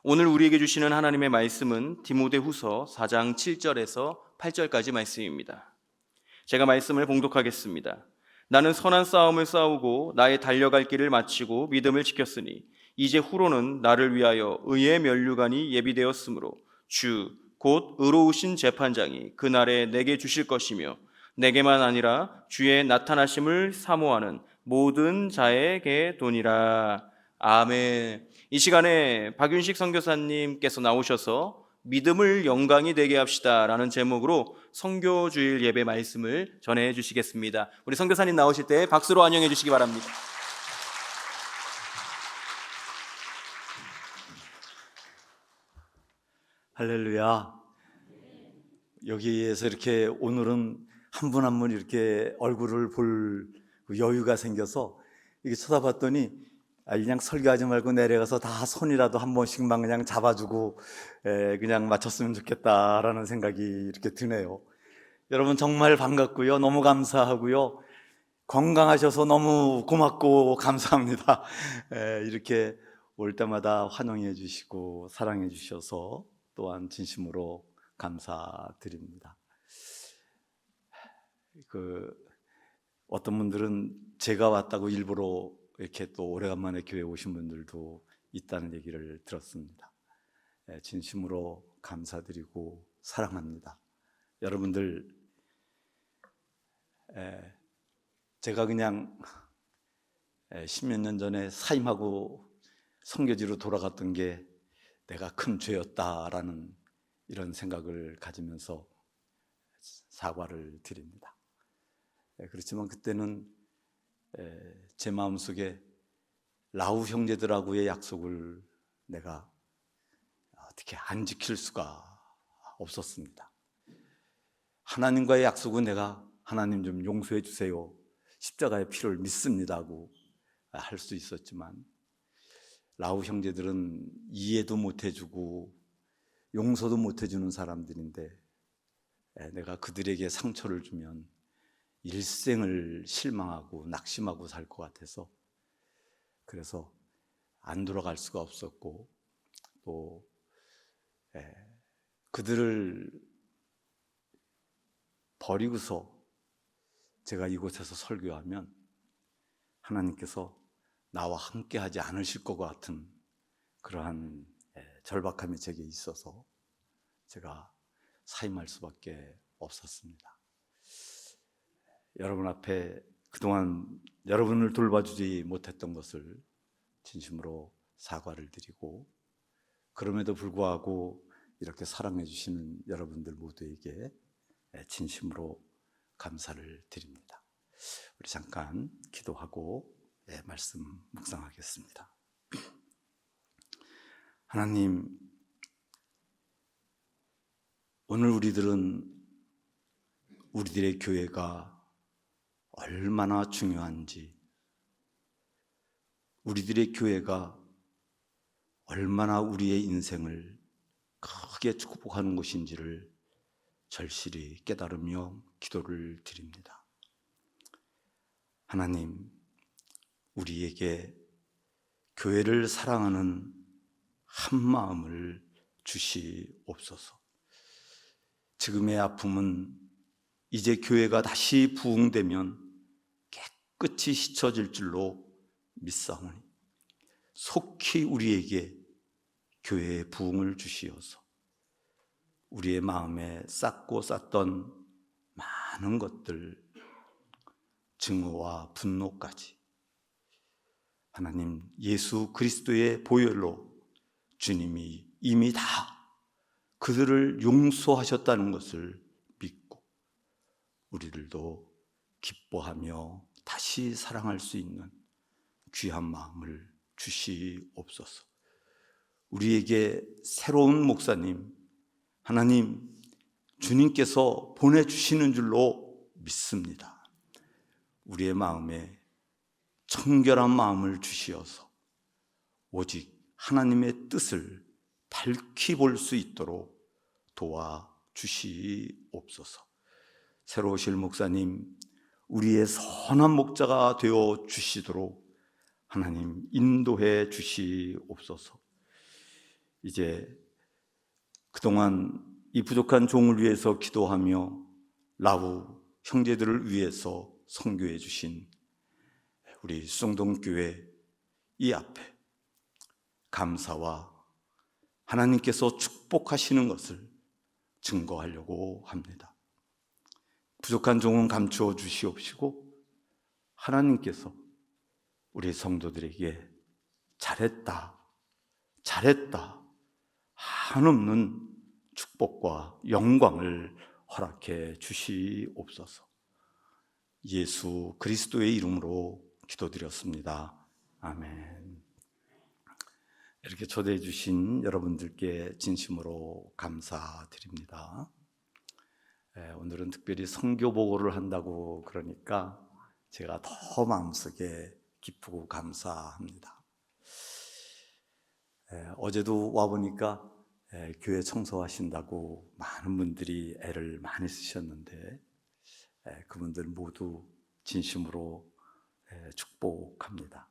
오늘 우리에게 주시는 하나님의 말씀은 디모데후서 4장 7절에서 8절까지 말씀입니다. 제가 말씀을 봉독하겠습니다. 나는 선한 싸움을 싸우고 나의 달려갈 길을 마치고 믿음을 지켰으니 이제 후로는 나를 위하여 의의 면류관이 예비되었으므로 주 곧 의로우신 재판장이 그날에 내게 주실 것이며 내게만 아니라 주의 나타나심을 사모하는 모든 자에게 도니라. 아멘. 이 시간에 박윤식 선교사님께서 나오셔서 믿음을 영광이 되게 합시다 라는 제목으로 선교주일 예배 말씀을 전해 주시겠습니다. 우리 선교사님 나오실 때 박수로 환영해 주시기 바랍니다. 할렐루야. 여기에서 이렇게 오늘은 한 분 한 분 이렇게 얼굴을 볼 여유가 생겨서 이게 쳐다봤더니 그냥 설교하지 말고 내려가서 다 손이라도 한 번씩만 그냥 잡아주고 그냥 마쳤으면 좋겠다라는 생각이 이렇게 드네요. 여러분 정말 반갑고요. 너무 감사하고요. 건강하셔서 너무 고맙고 감사합니다. 이렇게 올 때마다 환영해 주시고 사랑해 주셔서 또한 진심으로 감사드립니다. 어떤 분들은 제가 왔다고 일부러 이렇게 또 오래간만에 교회 오신 분들도 있다는 얘기를 들었습니다. 진심으로 감사드리고 사랑합니다. 여러분들, 제가 그냥 10몇 년 전에 사임하고 선교지로 돌아갔던 게 내가 큰 죄였다라는 이런 생각을 가지면서 사과를 드립니다. 그렇지만 그때는 제 마음속에 라우 형제들하고의 약속을 내가 어떻게 안 지킬 수가 없었습니다. 하나님과의 약속은 내가 하나님 좀 용서해 주세요, 십자가의 피를 믿습니다고 할 수 있었지만 라우 형제들은 이해도 못 해주고 용서도 못 해주는 사람들인데 내가 그들에게 상처를 주면 일생을 실망하고 낙심하고 살 것 같아서 그래서 안 돌아갈 수가 없었고 또 그들을 버리고서 제가 이곳에서 설교하면 하나님께서 나와 함께 하지 않으실 것 같은 그러한 절박함이 제게 있어서 제가 사임할 수밖에 없었습니다. 여러분 앞에 그동안 여러분을 돌봐주지 못했던 것을 진심으로 사과를 드리고 그럼에도 불구하고 이렇게 사랑해 주시는 여러분들 모두에게 진심으로 감사를 드립니다. 우리 잠깐 기도하고 말씀 묵상하겠습니다. 하나님, 오늘 우리들의 교회가 얼마나 중요한지, 우리들의 교회가 얼마나 우리의 인생을 크게 축복하는 곳인지를 절실히 깨달으며 기도를 드립니다. 하나님, 우리에게 교회를 사랑하는 한 마음을 주시옵소서. 지금의 아픔은 이제 교회가 다시 부흥되면 깨끗이 씻어질 줄로 믿사오니 속히 우리에게 교회의 부흥을 주시어서 우리의 마음에 쌓고 쌓던 많은 것들, 증오와 분노까지 하나님 예수 그리스도의 보혈로 주님이 이미 다 그들을 용서하셨다는 것을 믿고 우리들도 기뻐하며 다시 사랑할 수 있는 귀한 마음을 주시옵소서. 우리에게 새로운 목사님, 하나님 주님께서 보내주시는 줄로 믿습니다. 우리의 마음에 청결한 마음을 주시어서 오직 하나님의 뜻을 밝히 볼 수 있도록 도와주시옵소서. 새로 오실 목사님, 우리의 선한 목자가 되어 주시도록 하나님 인도해 주시옵소서. 이제 그동안 이 부족한 종을 위해서 기도하며 라우 형제들을 위해서 선교해 주신 우리 수정동교회 이 앞에 감사와 하나님께서 축복하시는 것을 증거하려고 합니다. 부족한 종은 감추어 주시옵시고 하나님께서 우리 성도들에게 잘했다, 잘했다 한없는 축복과 영광을 허락해 주시옵소서. 예수 그리스도의 이름으로 기도드렸습니다. 아멘. 이렇게 초대해 주신 여러분들께 진심으로 감사드립니다. 오늘은 특별히 선교 보고를 한다고 그러니까 제가 더 마음속에 기쁘고 감사합니다. 어제도 와보니까 교회 청소하신다고 많은 분들이 애를 많이 쓰셨는데 그분들 모두 진심으로 축복합니다.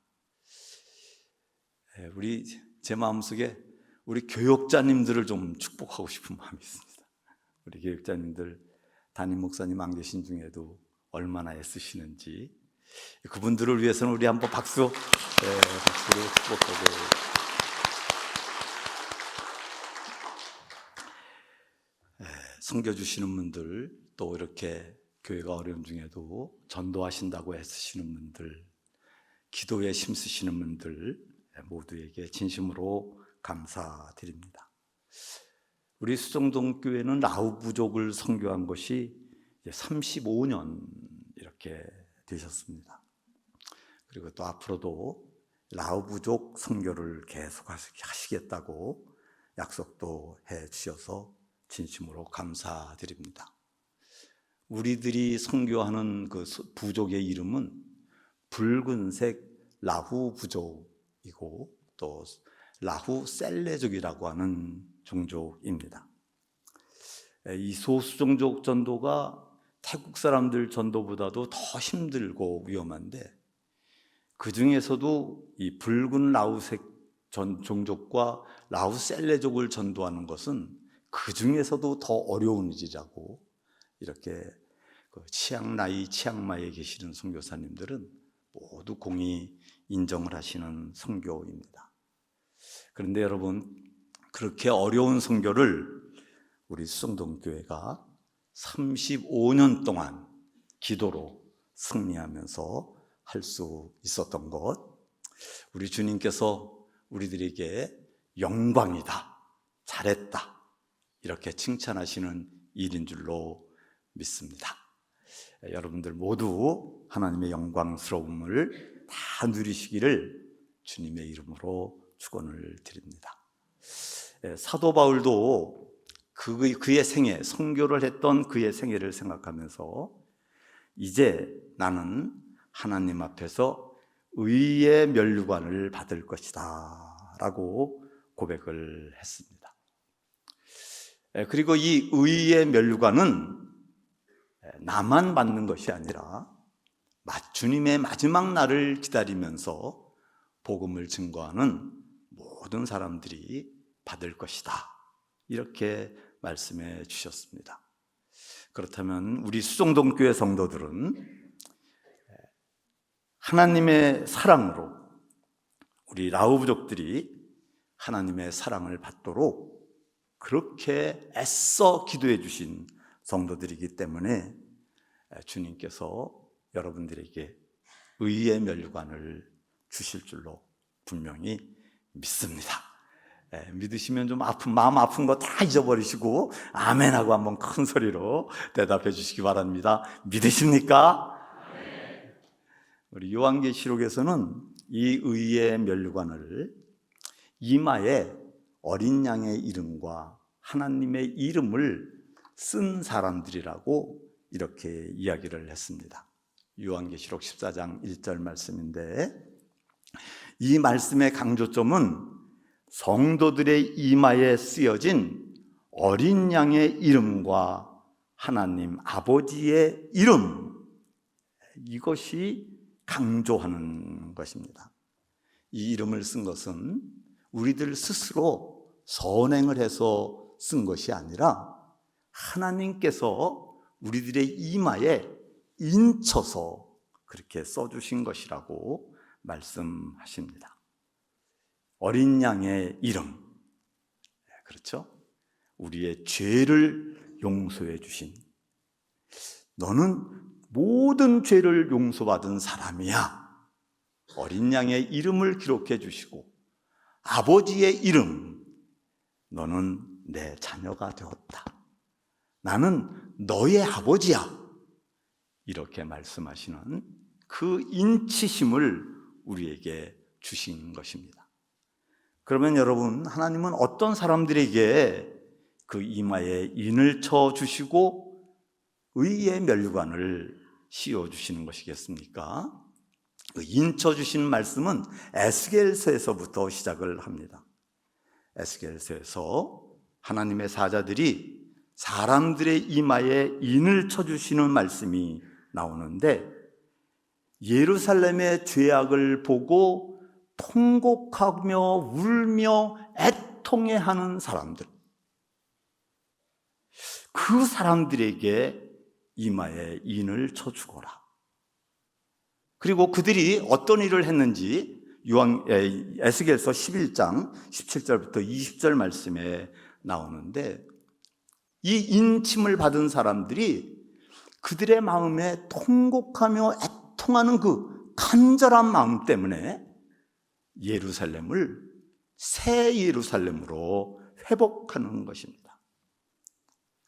제 마음속에 우리 교역자님들을 좀 축복하고 싶은 마음이 있습니다. 우리 교역자님들 담임 목사님 안 계신 중에도 얼마나 애쓰시는지 그분들을 위해서는 우리 한번 박수로 축복하고 섬겨주시는 분들 또 이렇게 교회가 어려움 중에도 전도하신다고 애쓰시는 분들 기도에 힘쓰시는 분들 모두에게 진심으로 감사드립니다. 우리 수정동교회는 라우 부족을 선교한 것이 35년 이렇게 되셨습니다. 그리고 또 앞으로도 라우 부족 선교를 계속 하시겠다고 약속도 해 주셔서 진심으로 감사드립니다. 우리들이 선교하는 그 부족의 이름은 붉은색 라후 부족이고 또 라후 셀레족이라고 하는 종족입니다. 이 소수종족 전도가 태국 사람들 전도보다도 더 힘들고 위험한데 그 중에서도 이 붉은 라후색 종족과 라후 셀레족을 전도하는 것은 그 중에서도 더 어려운 일이라고 이렇게 치앙마이에 계시는 선교사님들은 모두 공히 인정을 하시는 선교입니다. 그런데 여러분 그렇게 어려운 선교를 우리 수정동교회가 35년 동안 기도로 승리하면서 할 수 있었던 것 우리 주님께서 우리들에게 영광이다, 잘했다 이렇게 칭찬하시는 일인 줄로 믿습니다. 여러분들 모두 하나님의 영광스러움을 다 누리시기를 주님의 이름으로 축원을 드립니다. 사도 바울도 그의 생애, 선교를 했던 그의 생애를 생각하면서 이제 나는 하나님 앞에서 의의 면류관을 받을 것이다 라고 고백을 했습니다. 그리고 이 의의 면류관은 나만 받는 것이 아니라 주님의 마지막 날을 기다리면서 복음을 증거하는 모든 사람들이 받을 것이다 이렇게 말씀해 주셨습니다. 그렇다면 우리 수정동교회 성도들은 하나님의 사랑으로 우리 라우부족들이 하나님의 사랑을 받도록 그렇게 애써 기도해 주신 성도들이기 때문에 주님께서 여러분들에게 의의 면류관을 주실 줄로 분명히 믿습니다. 믿으시면 좀 마음 아픈 거 다 잊어버리시고 아멘하고 한번 큰 소리로 대답해 주시기 바랍니다. 믿으십니까? 우리 요한계시록에서는 이 의의 면류관을 이마에 어린 양의 이름과 하나님의 이름을 쓴 사람들이라고 이렇게 이야기를 했습니다. 요한계시록 14장 1절 말씀인데 이 말씀의 강조점은 성도들의 이마에 쓰여진 어린 양의 이름과 하나님 아버지의 이름 이것이 강조하는 것입니다. 이 이름을 쓴 것은 우리들 스스로 선행을 해서 쓴 것이 아니라 하나님께서 우리들의 이마에 인쳐서 그렇게 써주신 것이라고 말씀하십니다. 어린 양의 이름, 그렇죠? 우리의 죄를 용서해 주신, 너는 모든 죄를 용서받은 사람이야. 어린 양의 이름을 기록해 주시고 아버지의 이름, 너는 내 자녀가 되었다. 나는 너의 아버지야. 이렇게 말씀하시는 그 인치심을 우리에게 주신 것입니다. 그러면 여러분, 하나님은 어떤 사람들에게 그 이마에 인을 쳐 주시고 의의 멸관을 씌워 주시는 것이겠습니까? 그 인쳐 주시는 말씀은 에스겔서에서부터 시작을 합니다. 에스겔서에서 하나님의 사자들이 사람들의 이마에 인을 쳐 주시는 말씀이 나오는데, 예루살렘의 죄악을 보고 통곡하며 울며 애통해하는 사람들, 그 사람들에게 이마에 인을 쳐 주거라. 그리고 그들이 어떤 일을 했는지 에스겔서 11장 17절부터 20절 말씀에 나오는데, 이 인침을 받은 사람들이 그들의 마음에 통곡하며 애통하는 그 간절한 마음 때문에 예루살렘을 새 예루살렘으로 회복하는 것입니다.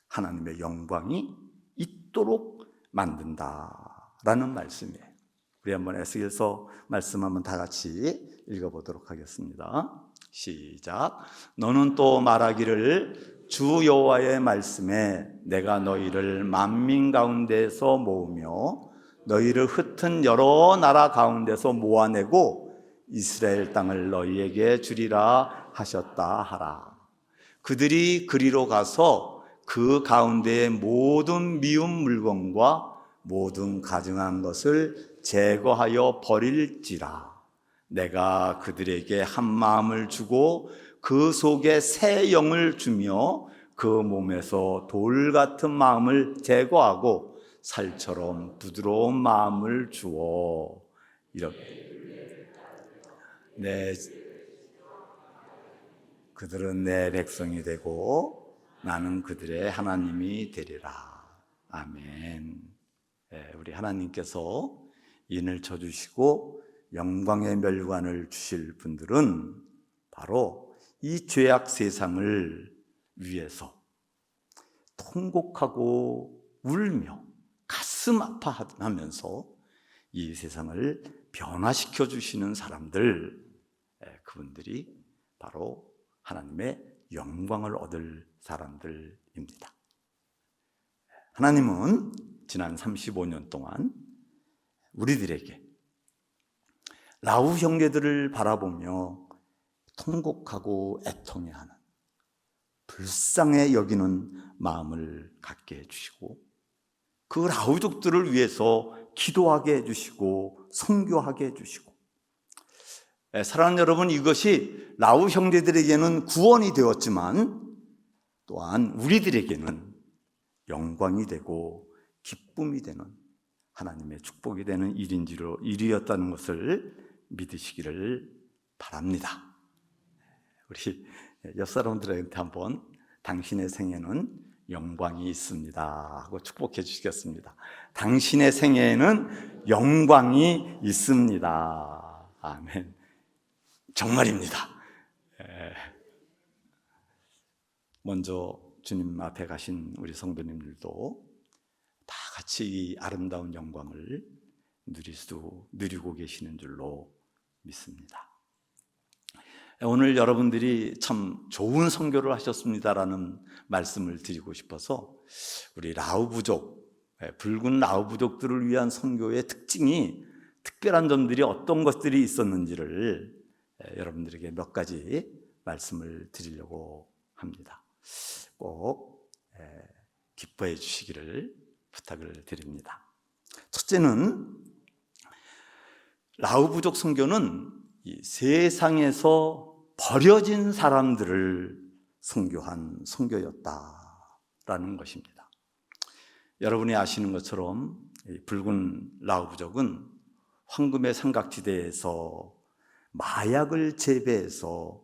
하나님의 영광이 있도록 만든다라는 말씀이에요. 우리 한번 에스겔서 말씀 한번 다 같이 읽어보도록 하겠습니다. 시작. 너는 또 말하기를 주 여호와의 말씀에 내가 너희를 만민 가운데서 모으며 너희를 흩은 여러 나라 가운데서 모아내고 이스라엘 땅을 너희에게 주리라 하셨다 하라. 그들이 그리로 가서 그 가운데의 모든 미운 물건과 모든 가증한 것을 제거하여 버릴지라. 내가 그들에게 한 마음을 주고 그 속에 새 영을 주며 그 몸에서 돌 같은 마음을 제거하고 살처럼 부드러운 마음을 주어 이렇게 그들은 내 백성이 되고 나는 그들의 하나님이 되리라. 아멘. 우리 하나님께서 인을 쳐주시고 영광의 멸관을 주실 분들은 바로 이 죄악 세상을 위해서 통곡하고 울며 가슴 아파하면서 이 세상을 변화시켜 주시는 사람들, 그분들이 바로 하나님의 영광을 얻을 사람들입니다. 하나님은 지난 35년 동안 우리들에게 라우 형제들을 바라보며 통곡하고 애통해하는, 불쌍해 여기는 마음을 갖게 해주시고 그 라우족들을 위해서 기도하게 해주시고 선교하게 해주시고, 사랑하는 여러분, 이것이 라우 형제들에게는 구원이 되었지만 또한 우리들에게는 영광이 되고 기쁨이 되는, 하나님의 축복이 되는 일이었다는 것을 믿으시기를 바랍니다. 우리 옆 사람들한테 한번 당신의 생에는 영광이 있습니다 하고 축복해 주시겠습니다. 당신의 생에는 영광이 있습니다. 아멘. 정말입니다. 먼저 주님 앞에 가신 우리 성도님들도 다 같이 이 아름다운 영광을 누리고 계시는 줄로 믿습니다. 오늘 여러분들이 참 좋은 선교를 하셨습니다라는 말씀을 드리고 싶어서, 우리 라우 부족, 붉은 라우 부족들을 위한 선교의 특징이, 특별한 점들이 어떤 것들이 있었는지를 여러분들에게 몇 가지 말씀을 드리려고 합니다. 꼭 기뻐해 주시기를 부탁을 드립니다. 첫째는, 라우 부족 선교는 이 세상에서 버려진 사람들을 선교한 선교였다라는 것입니다. 여러분이 아시는 것처럼 이 붉은 라우 부족은 황금의 삼각지대에서 마약을 재배해서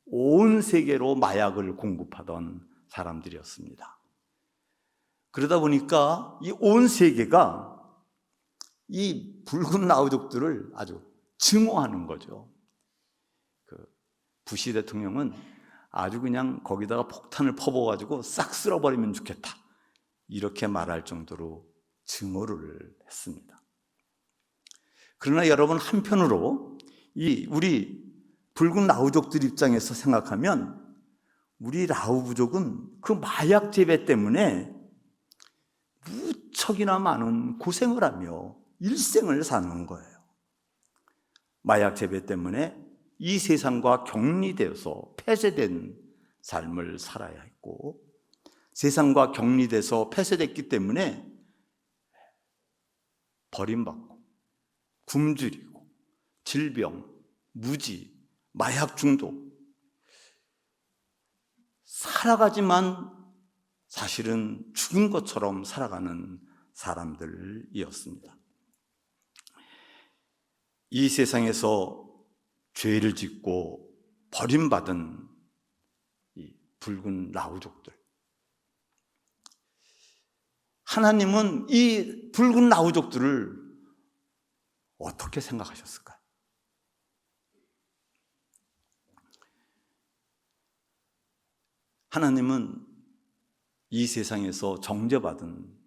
온 세계로 마약을 공급하던 사람들이었습니다. 그러다 보니까 이 온 세계가 이 붉은 라우족들을 아주 증오하는 거죠. 부시 대통령은 아주 그냥 거기다가 폭탄을 퍼부어가지고 싹 쓸어버리면 좋겠다, 이렇게 말할 정도로 증오를 했습니다. 그러나 여러분, 한편으로 우리 붉은 라우족들 입장에서 생각하면 우리 라우 부족은 그 마약 재배 때문에 무척이나 많은 고생을 하며 일생을 사는 거예요. 마약 재배 때문에 이 세상과 격리되어서 폐쇄된 삶을 살아야 했고, 세상과 격리돼서 폐쇄됐기 때문에 버림받고 굶주리고 질병, 무지, 마약 중독, 살아가지만 사실은 죽은 것처럼 살아가는 사람들이었습니다. 이 세상에서 죄를 짓고 버림받은 이 붉은 라우족들, 하나님은 이 붉은 라우족들을 어떻게 생각하셨을까요? 하나님은 이 세상에서 정죄받은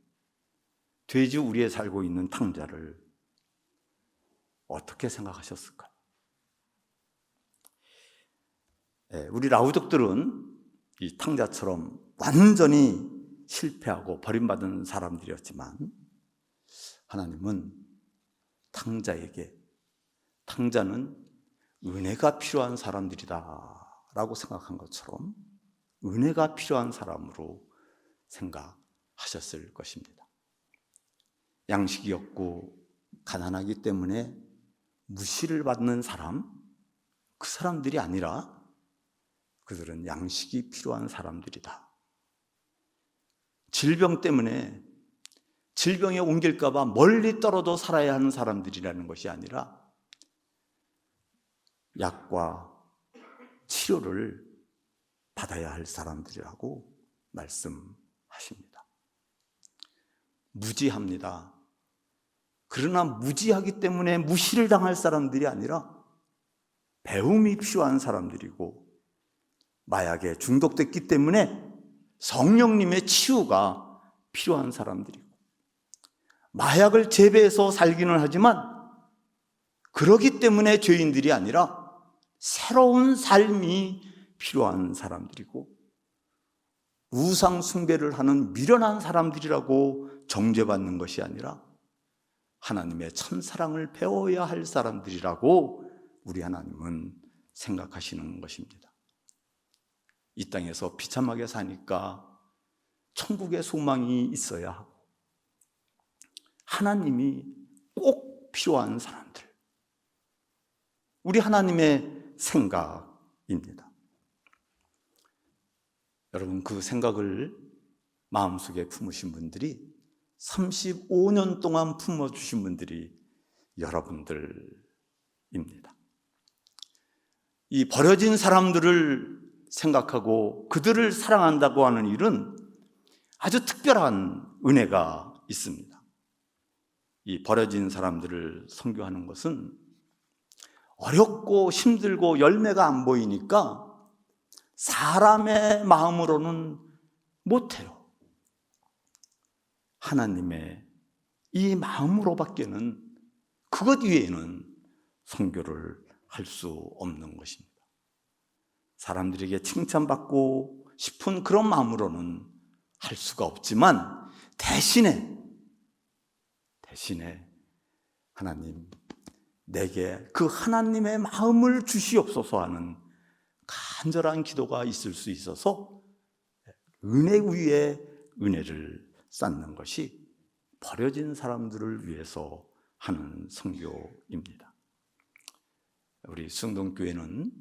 돼지 우리에 살고 있는 탕자를 어떻게 생각하셨을까요? 우리 라우족들은 이 탕자처럼 완전히 실패하고 버림받은 사람들이었지만, 하나님은 탕자는 은혜가 필요한 사람들이다 라고 생각한 것처럼 은혜가 필요한 사람으로 생각하셨을 것입니다. 양식이 없고 가난하기 때문에 무시를 받는 사람, 그 사람들이 아니라 그들은 양식이 필요한 사람들이다. 질병 때문에 질병에 옮길까 봐 멀리 떨어져 살아야 하는 사람들이라는 것이 아니라 약과 치료를 받아야 할 사람들이라고 말씀하십니다. 무지합니다. 그러나 무지하기 때문에 무시를 당할 사람들이 아니라 배움이 필요한 사람들이고, 마약에 중독됐기 때문에 성령님의 치유가 필요한 사람들이고, 마약을 재배해서 살기는 하지만 그러기 때문에 죄인들이 아니라 새로운 삶이 필요한 사람들이고, 우상 숭배를 하는 미련한 사람들이라고 정죄받는 것이 아니라 하나님의 참사랑을 배워야 할 사람들이라고 우리 하나님은 생각하시는 것입니다. 이 땅에서 비참하게 사니까 천국의 소망이 있어야 하고, 하나님이 꼭 필요한 사람들, 우리 하나님의 생각입니다. 여러분, 그 생각을 마음속에 품으신 분들이 35년 동안 품어주신 분들이 여러분들입니다. 이 버려진 사람들을 생각하고 그들을 사랑한다고 하는 일은 아주 특별한 은혜가 있습니다. 이 버려진 사람들을 선교하는 것은 어렵고 힘들고 열매가 안 보이니까 사람의 마음으로는 못해요. 하나님의 이 마음으로밖에는, 그것 위에는 선교를 할 수 없는 것입니다. 사람들에게 칭찬받고 싶은 그런 마음으로는 할 수가 없지만, 대신에 하나님, 내게 그 하나님의 마음을 주시옵소서 하는 간절한 기도가 있을 수 있어서 은혜 위에 은혜를 쌓는 것이 버려진 사람들을 위해서 하는 선교입니다. 우리 승동교회는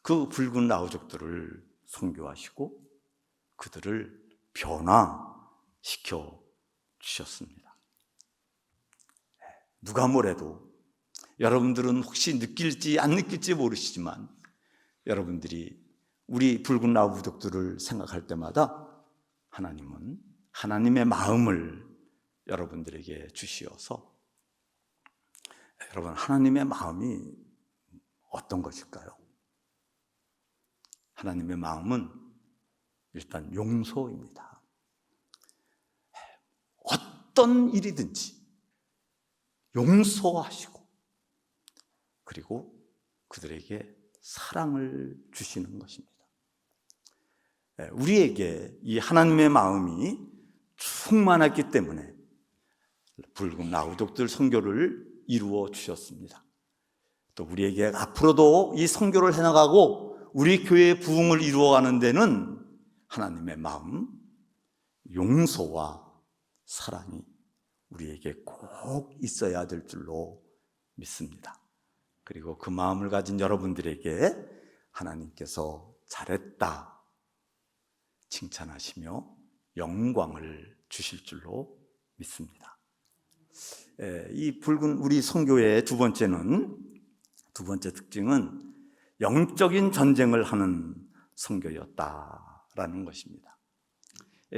그 붉은 라우족들을 선교하시고 그들을 변화시켜 주셨습니다. 누가 뭐래도 여러분들은 혹시 느낄지 안 느낄지 모르시지만 여러분들이 우리 붉은 나우 부족들을 생각할 때마다 하나님은 하나님의 마음을 여러분들에게 주시어서 여러분 하나님의 마음이 어떤 것일까요? 하나님의 마음은 일단 용서입니다. 어떤 일이든지 용서하시고 그리고 그들에게 사랑을 주시는 것입니다. 우리에게 이 하나님의 마음이 충만했기 때문에 붉은 나우족들 선교를 이루어 주셨습니다. 또 우리에게 앞으로도 이 선교를 해나가고 우리 교회의 부흥을 이루어가는 데는 하나님의 마음, 용서와 사랑이 우리에게 꼭 있어야 될 줄로 믿습니다. 그리고 그 마음을 가진 여러분들에게 하나님께서 잘했다 칭찬하시며 영광을 주실 줄로 믿습니다. 이 붉은 우리 선교의 두 번째 특징은 영적인 전쟁을 하는 선교였다라는 것입니다.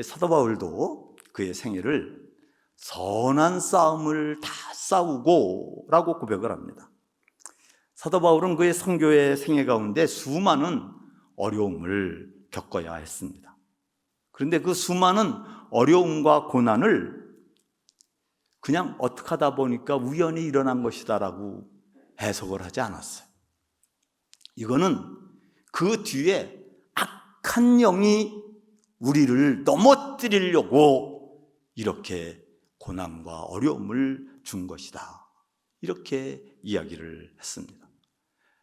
사도 바울도 그의 생애를 선한 싸움을 다 싸우고 라고 고백을 합니다. 사도 바울은 그의 선교의 생애 가운데 수많은 어려움을 겪어야 했습니다. 그런데 그 수많은 어려움과 고난을 그냥 어떻게 하다 보니까 우연히 일어난 것이다라고 해석을 하지 않았어요. 이거는 그 뒤에 악한 영이 우리를 넘어뜨리려고 이렇게 고난과 어려움을 준 것이다. 이렇게 이야기를 했습니다.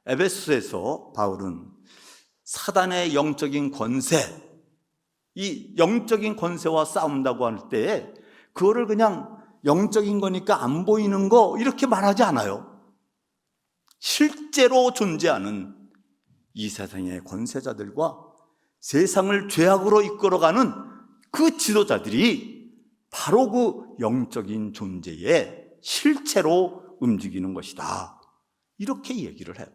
에베소에서 바울은 사단의 영적인 권세, 이 영적인 권세와 싸운다고 할 때 그거를 그냥 영적인 거니까 안 보이는 거 이렇게 말하지 않아요. 실제로 존재하는 이 세상의 권세자들과 세상을 죄악으로 이끌어가는 그 지도자들이 바로 그 영적인 존재의 실체로 움직이는 것이다. 이렇게 얘기를 해요.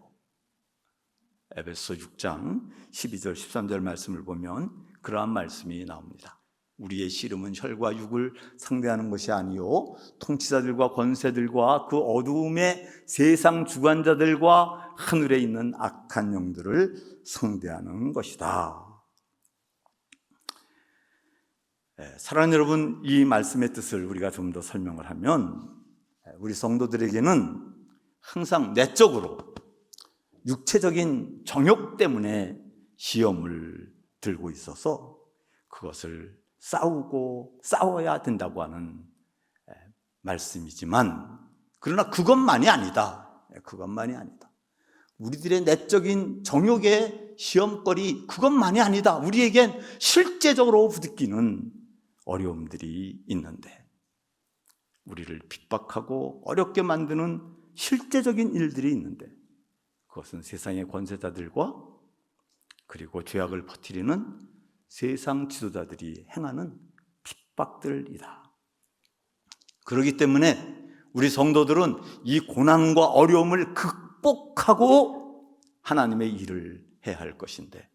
에베소 6장 12절 13절 말씀을 보면 그러한 말씀이 나옵니다. 우리의 씨름은 혈과 육을 상대하는 것이 아니요 통치자들과 권세들과 그 어두움의 세상 주관자들과 하늘에 있는 악한 영들을 상대하는 것이다. 사랑하는 여러분, 이 말씀의 뜻을 우리가 좀 더 설명을 하면 우리 성도들에게는 항상 내적으로 육체적인 정욕 때문에 시험을 들고 있어서 그것을 싸워야 된다고 하는 말씀이지만 그러나 그것만이 아니다. 그것만이 아니다. 우리들의 내적인 정욕의 시험거리 그것만이 아니다. 우리에겐 실제적으로 부딪히는 어려움들이 있는데 우리를 핍박하고 어렵게 만드는 실제적인 일들이 있는데 그것은 세상의 권세자들과 그리고 죄악을 퍼뜨리는 세상 지도자들이 행하는 핍박들이다. 그렇기 때문에 우리 성도들은 이 고난과 어려움을 극복하고 하나님의 일을 해야 할 것인데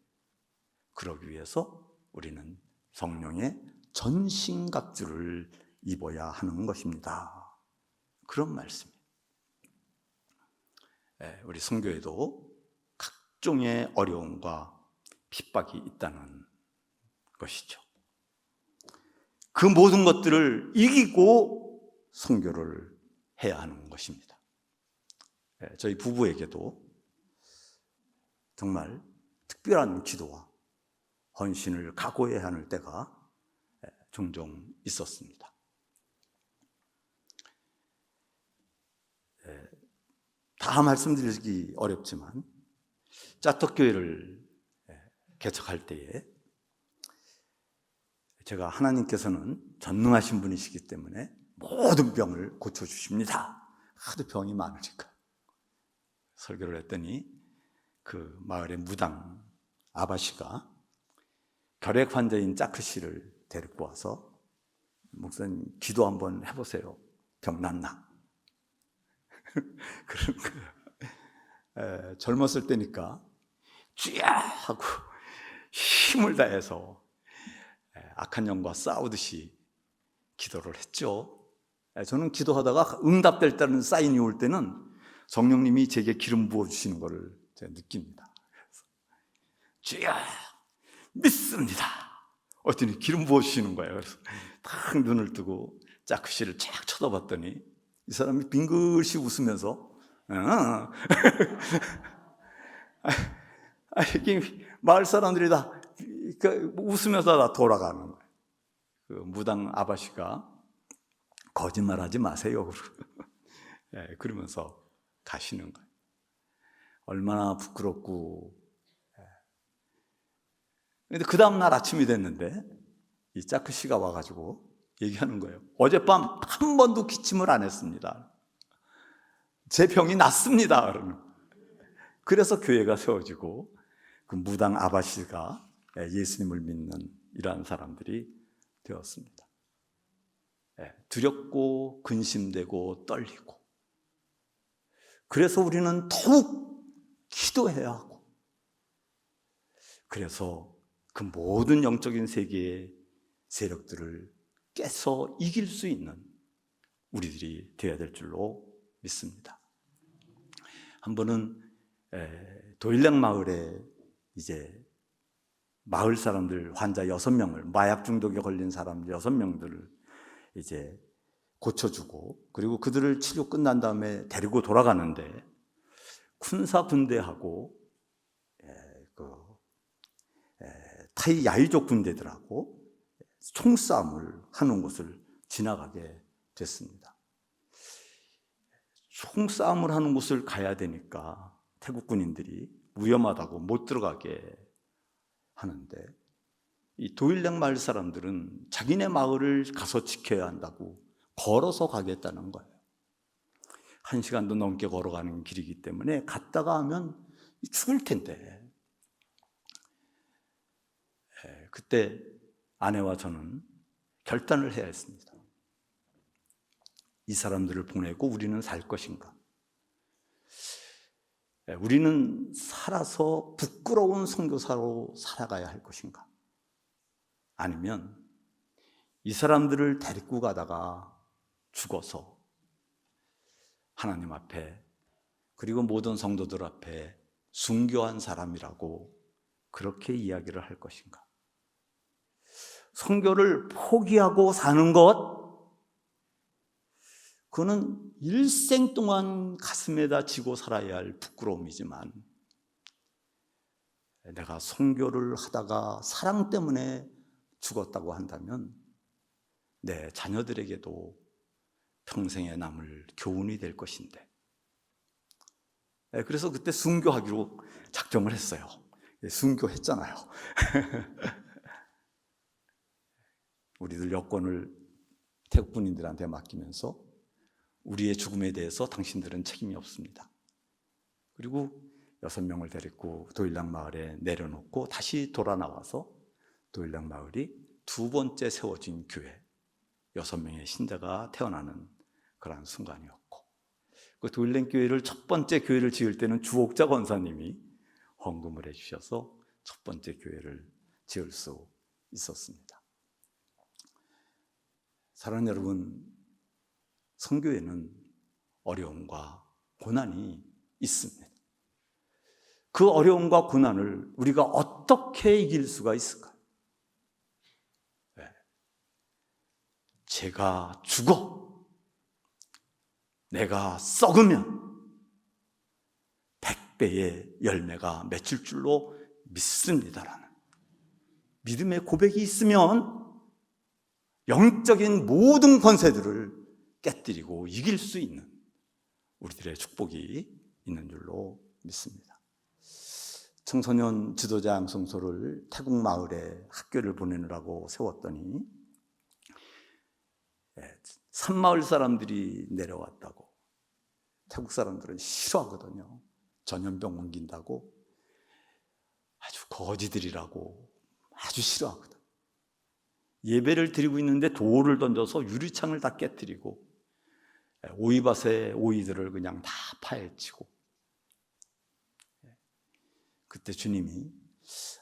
그러기 위해서 우리는 성령의 전신갑주를 입어야 하는 것입니다. 그런 말씀이에요. 우리 선교에도 각종의 어려움과 핍박이 있다는 것이죠. 그 모든 것들을 이기고 선교를 해야 하는 것입니다. 저희 부부에게도 정말 특별한 기도와 헌신을 각오해야 하는 때가 종종 있었습니다. 다 말씀드리기 어렵지만 짜떡교회를 개척할 때에 제가 하나님께서는 전능하신 분이시기 때문에 모든 병을 고쳐주십니다. 하도 병이 많으니까. 설교를 했더니 그 마을의 무당 아바씨가 결핵 환자인 짜크 씨를 데리고 와서 목사님 기도 한번 해보세요. 병 낫나? 그런 거예요. 젊었을 때니까 쥐야 하고 힘을 다해서 악한 영과 싸우듯이 기도를 했죠. 저는 기도하다가 응답될 때는 사인이 올 때는 성령님이 제게 기름 부어주시는 것을 제가 느낍니다. 주여 믿습니다. 어떠니 기름 부어주시는 거예요. 그래서 딱 눈을 뜨고 짜크 씨를 쫙 쳐다봤더니 이 사람이 빙글씩 웃으면서 이게 마을 사람들이 다 웃으면서 다 돌아가는 거예요. 그 무당 아바씨가 거짓말하지 마세요. 그러면서 가시는 거예요. 얼마나 부끄럽고. 근데 그 다음날 아침이 됐는데 이 짜크 씨가 와가지고 얘기하는 거예요. 어젯밤 한 번도 기침을 안 했습니다. 제 병이 낫습니다. 그래서 교회가 세워지고 그 무당 아바씨가 예수님을 믿는 이러한 사람들이 되었습니다. 두렵고 근심되고 떨리고, 그래서 우리는 더욱 기도해야 하고, 그래서 그 모든 영적인 세계의 세력들을 깨서 이길 수 있는 우리들이 되어야 될 줄로 믿습니다. 한 번은 도일랭 마을에 이제 마을 사람들 환자 6명을, 마약 중독에 걸린 사람 6명들을 이제 고쳐주고, 그리고 그들을 치료 끝난 다음에 데리고 돌아가는데 군사 군대하고 타이 야이족 군대들하고 총싸움을 하는 곳을 지나가게 됐습니다. 총싸움을 하는 곳을 가야 되니까 태국 군인들이 위험하다고 못 들어가게 하는데, 이 도일랭 마을 사람들은 자기네 마을을 가서 지켜야 한다고 걸어서 가겠다는 거예요. 1시간도 넘게 걸어가는 길이기 때문에 갔다가 하면 죽을 텐데, 그때 아내와 저는 결단을 해야 했습니다. 이 사람들을 보내고 우리는 살 것인가? 우리는 살아서 부끄러운 선교사로 살아가야 할 것인가? 아니면 이 사람들을 데리고 가다가 죽어서 하나님 앞에, 그리고 모든 성도들 앞에 순교한 사람이라고 그렇게 이야기를 할 것인가? 선교를 포기하고 사는 것, 그거는 일생 동안 가슴에다 지고 살아야 할 부끄러움이지만, 내가 선교를 하다가 사랑 때문에 죽었다고 한다면 내 자녀들에게도 평생에 남을 교훈이 될 것인데, 그래서 그때 순교하기로 작정을 했어요. 순교했잖아요. 우리들 여권을 태국 군인들한테 맡기면서 우리의 죽음에 대해서 당신들은 책임이 없습니다. 그리고 6명을 데리고 도일랑 마을에 내려놓고 다시 돌아 나와서 도일랑 마을이 2번째 세워진 교회, 6명의 신자가 태어나는 그런 순간이었고, 그 도일랑 교회를 첫 번째 교회를 지을 때는 주옥자 권사님이 헌금을 해주셔서 첫 번째 교회를 지을 수 있었습니다. 사랑하는 여러분, 선교에는 어려움과 고난이 있습니다. 그 어려움과 고난을 우리가 어떻게 이길 수가 있을까요? 제가 죽어, 내가 썩으면 100배의 열매가 맺힐 줄로 믿습니다라는 믿음의 고백이 있으면 영적인 모든 권세들을 깨뜨리고 이길 수 있는 우리들의 축복이 있는 줄로 믿습니다. 청소년 지도자 양성소를 태국 마을에 학교를 보내느라고 세웠더니 산마을 사람들이 내려왔다고, 태국 사람들은 싫어하거든요. 전염병 옮긴다고 아주 거지들이라고 아주 싫어하거든. 예배를 드리고 있는데 돌을 던져서 유리창을 다 깨뜨리고 오이밭에 오이들을 그냥 다 파헤치고, 그때 주님이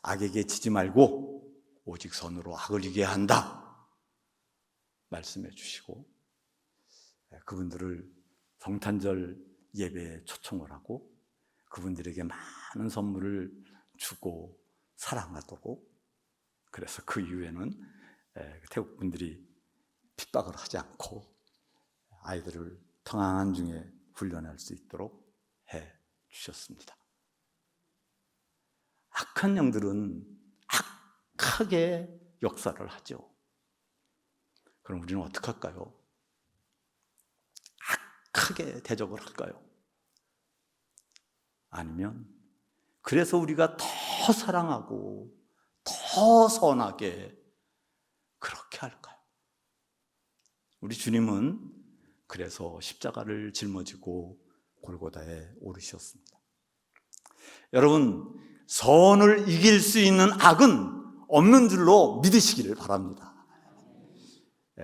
악에게 지지 말고 오직 선으로 악을 이겨야 한다 말씀해 주시고, 그분들을 성탄절 예배에 초청을 하고 그분들에게 많은 선물을 주고 사랑하도록, 그래서 그 이후에는 태국 분들이 핍박을 하지 않고 아이들을 평안 중에 훈련할 수 있도록 해 주셨습니다. 악한 영들은 악하게 역사를 하죠. 그럼 우리는 어떻게 할까요? 악하게 대적을 할까요? 아니면 그래서 우리가 더 사랑하고 더 선하게 그렇게 할까요? 우리 주님은 그래서 십자가를 짊어지고 골고다에 오르셨습니다. 여러분, 선을 이길 수 있는 악은 없는 줄로 믿으시기를 바랍니다.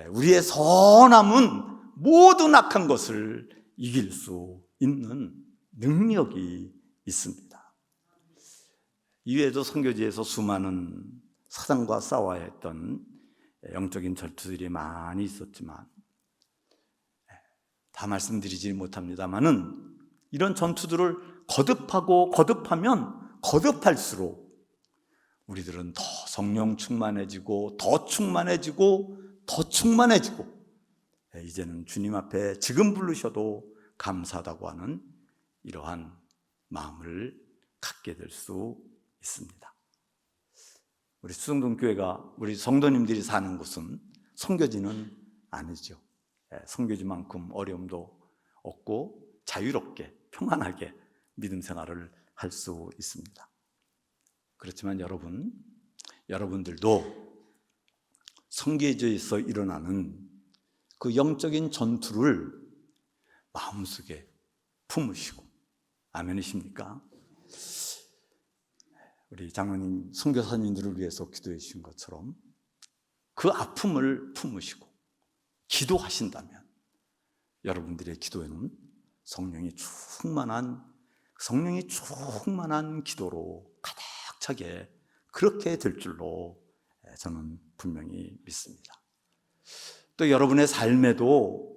우리의 선함은 모든 악한 것을 이길 수 있는 능력이 있습니다. 이외에도 선교지에서 수많은 사단과 싸워야 했던 영적인 전투들이 많이 있었지만 다 말씀드리지 못합니다만은 이런 전투들을 거듭하고 거듭하면 거듭할수록 우리들은 더 성령 충만해지고 더 충만해지고 더 충만해지고, 이제는 주님 앞에 지금 부르셔도 감사하다고 하는 이러한 마음을 갖게 될 수 있습니다. 우리 수성동교회가 우리 성도님들이 사는 곳은 선교지는 아니죠. 선교지만큼 어려움도 없고 자유롭게 평안하게 믿음 생활을 할 수 있습니다. 그렇지만 여러분들도 선교지에서 일어나는 그 영적인 전투를 마음속에 품으시고, 아멘이십니까? 우리 장로님, 선교사님들을 위해서 기도해 주신 것처럼 그 아픔을 품으시고 기도하신다면 여러분들의 기도에는 성령이 충만한 기도로 가득 차게 그렇게 될 줄로 저는 분명히 믿습니다. 또 여러분의 삶에도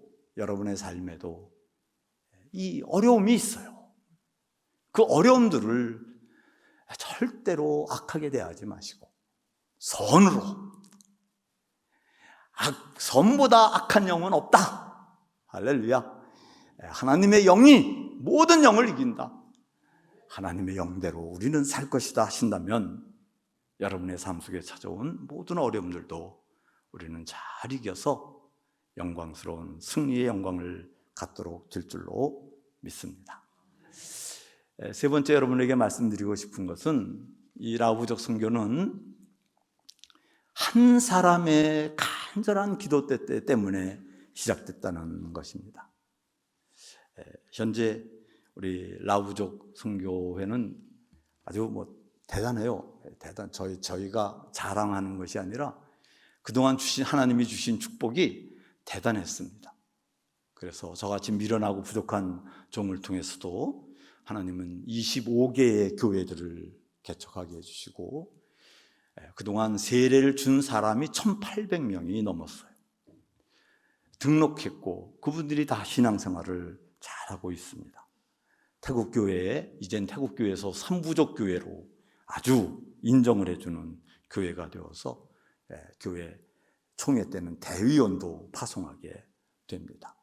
이 어려움이 있어요. 그 어려움들을 절대로 악하게 대하지 마시고 선으로, 선보다 악한 영은 없다. 할렐루야. 하나님의 영이 모든 영을 이긴다. 하나님의 영대로 우리는 살 것이다 하신다면 여러분의 삶 속에 찾아온 모든 어려움들도 우리는 잘 이겨서 영광스러운 승리의 영광을 갖도록 될 줄로 믿습니다. 세 번째 여러분에게 말씀드리고 싶은 것은, 이 라오부족 선교는 한 사람의 간절한 기도 때문에 시작됐다는 것입니다. 현재 우리 라오부족 선교회는 아주 대단해요. 저희가 자랑하는 것이 아니라 그동안 하나님이 주신 축복이 대단했습니다. 그래서 저같이 미련하고 부족한 종을 통해서도 하나님은 25개의 교회들을 개척하게 해주시고, 그동안 세례를 준 사람이 1,800명이 넘었어요. 등록했고 그분들이 다 신앙생활을 잘하고 있습니다. 태국교회에, 이젠 태국교회에서 3부족 교회로 아주 인정을 해주는 교회가 되어서 교회 총회 때는 대의원도 파송하게 됩니다.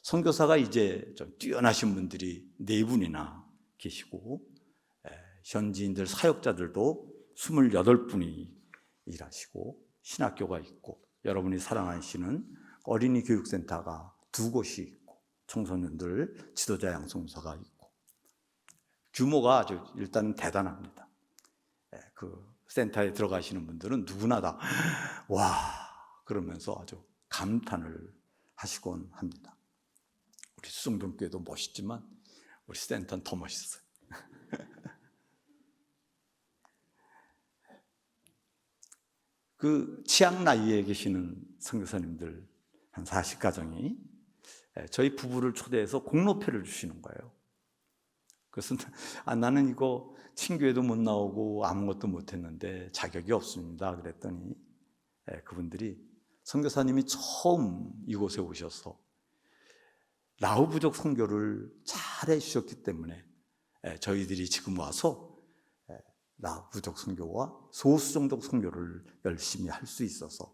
선교사가 이제 좀 뛰어나신 분들이 4분이나 계시고, 현지인들 사역자들도 28분이 일하시고, 신학교가 있고, 여러분이 사랑하시는 어린이 교육센터가 2곳이 있고, 청소년들 지도자 양성소가 있고, 규모가 아주 일단 대단합니다. 그 센터에 들어가시는 분들은 누구나 다 와 그러면서 아주 감탄을 하시곤 합니다. 우리 수성동교회도 멋있지만 우리 센터는 더 멋있어요. 그 치앙 라이에 계시는 선교사님들 한 40가정이 저희 부부를 초대해서 공로패를 주시는 거예요. 그래서 나는 이거 친교회도 못 나오고 아무것도 못했는데 자격이 없습니다. 그랬더니 그분들이 선교사님이 처음 이곳에 오셔서 라오 부족 선교를 잘 해주셨기 때문에 저희들이 지금 와서 라오 부족 선교와 소수정족 선교를 열심히 할 수 있어서